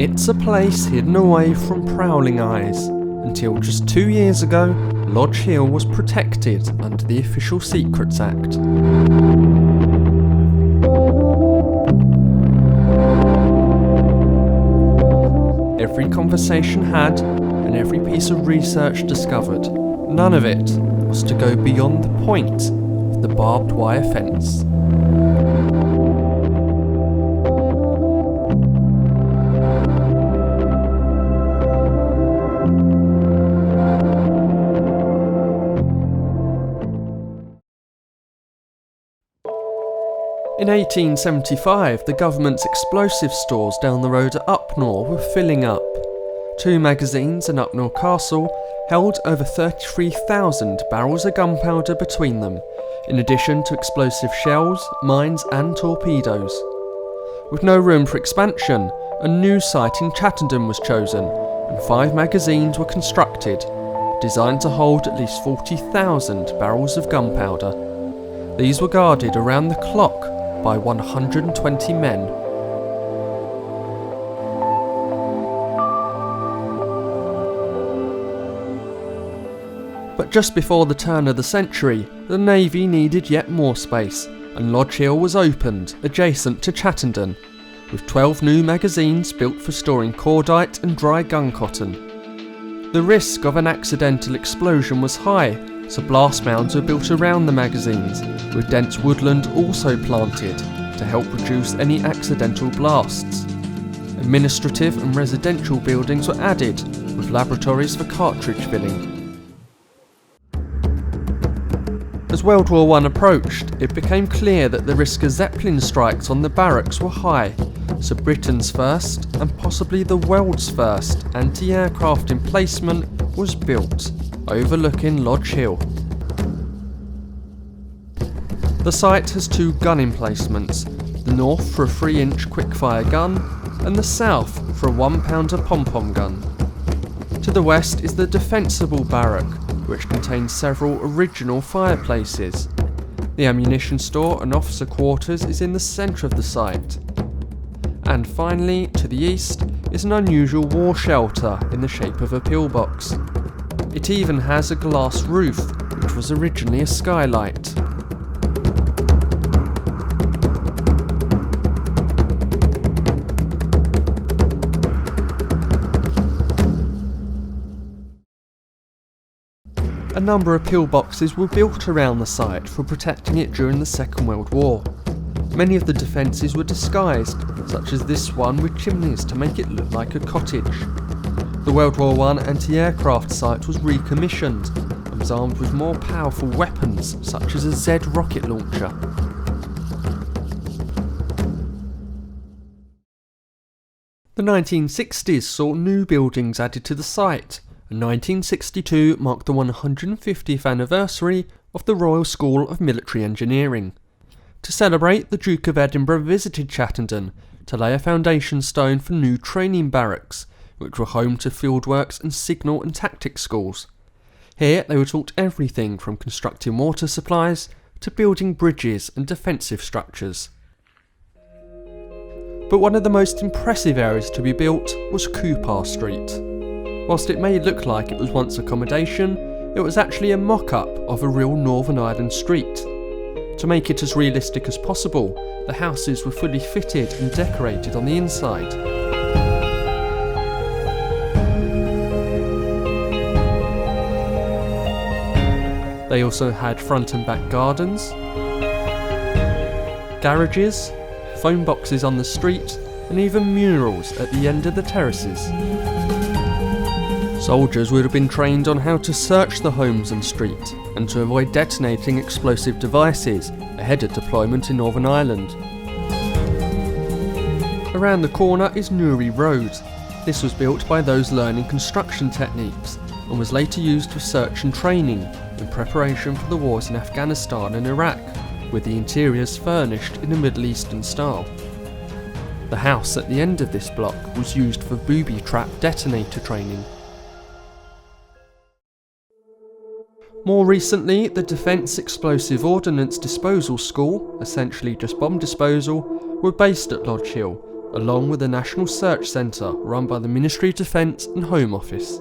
It's a place hidden away from prowling eyes, until just 2 years ago, Lodge Hill was protected under the Official Secrets Act. Every conversation had, and every piece of research discovered, none of it was to go beyond the point of the barbed wire fence. In 1875, the government's explosive stores down the road at Upnor were filling up. 2 magazines in Upnor Castle held over 33,000 barrels of gunpowder between them, in addition to explosive shells, mines and torpedoes. With no room for expansion, a new site in Chattenden was chosen, and 5 magazines were constructed, designed to hold at least 40,000 barrels of gunpowder. These were guarded around the clock by 120 men. But just before the turn of the century, the Navy needed yet more space, and Lodge Hill was opened adjacent to Chattenden, with 12 new magazines built for storing cordite and dry gun cotton. The risk of an accidental explosion was high, so blast mounds were built around the magazines, with dense woodland also planted to help reduce any accidental blasts. Administrative and residential buildings were added, with laboratories for cartridge filling. As World War I approached, it became clear that the risk of Zeppelin strikes on the barracks were high, so Britain's first, and possibly the world's first, anti-aircraft emplacement was built, overlooking Lodge Hill. The site has 2 gun emplacements, the north for a 3-inch quick-fire gun, and the south for a 1-pounder pom-pom gun. To the west is the defensible barrack, which contains several original fireplaces. The ammunition store and officer quarters is in the centre of the site. And finally, to the east, is an unusual war shelter in the shape of a pillbox. It even has a glass roof, which was originally a skylight. A number of pillboxes were built around the site for protecting it during the Second World War. Many of the defences were disguised, such as this one with chimneys to make it look like a cottage. The World War I anti-aircraft site was recommissioned and was armed with more powerful weapons such as a Z rocket launcher. The 1960s saw new buildings added to the site, and 1962 marked the 150th anniversary of the Royal School of Military Engineering. To celebrate, the Duke of Edinburgh visited Chattenden to lay a foundation stone for new training barracks, which were home to fieldworks and signal and tactics schools. Here they were taught everything from constructing water supplies to building bridges and defensive structures. But one of the most impressive areas to be built was Cupar Street. Whilst it may look like it was once accommodation, it was actually a mock-up of a real Northern Ireland street. To make it as realistic as possible, the houses were fully fitted and decorated on the inside. They also had front and back gardens, garages, phone boxes on the street, and even murals at the end of the terraces. Soldiers would have been trained on how to search the homes and street, and to avoid detonating explosive devices ahead of deployment in Northern Ireland. Around the corner is Newry Road. This was built by those learning construction techniques, and was later used for search and training in preparation for the wars in Afghanistan and Iraq, with the interiors furnished in a Middle Eastern style. The house at the end of this block was used for booby trap detonator training. More recently, the Defence Explosive Ordnance Disposal School, essentially just bomb disposal, were based at Lodge Hill, along with a National Search Centre run by the Ministry of Defence and Home Office.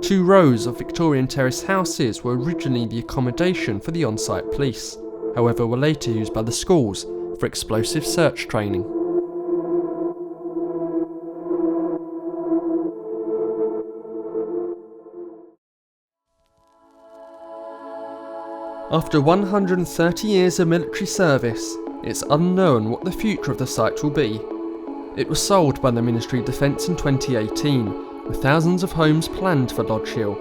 2 rows of Victorian terrace houses were originally the accommodation for the on-site police, however were later used by the schools for explosive search training. After 130 years of military service, it's unknown what the future of the site will be. It was sold by the Ministry of Defence in 2018, with thousands of homes planned for Lodge Hill.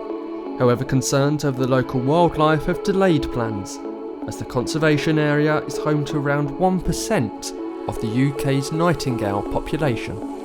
However, concerns over the local wildlife have delayed plans, as the conservation area is home to around 1% of the UK's nightingale population.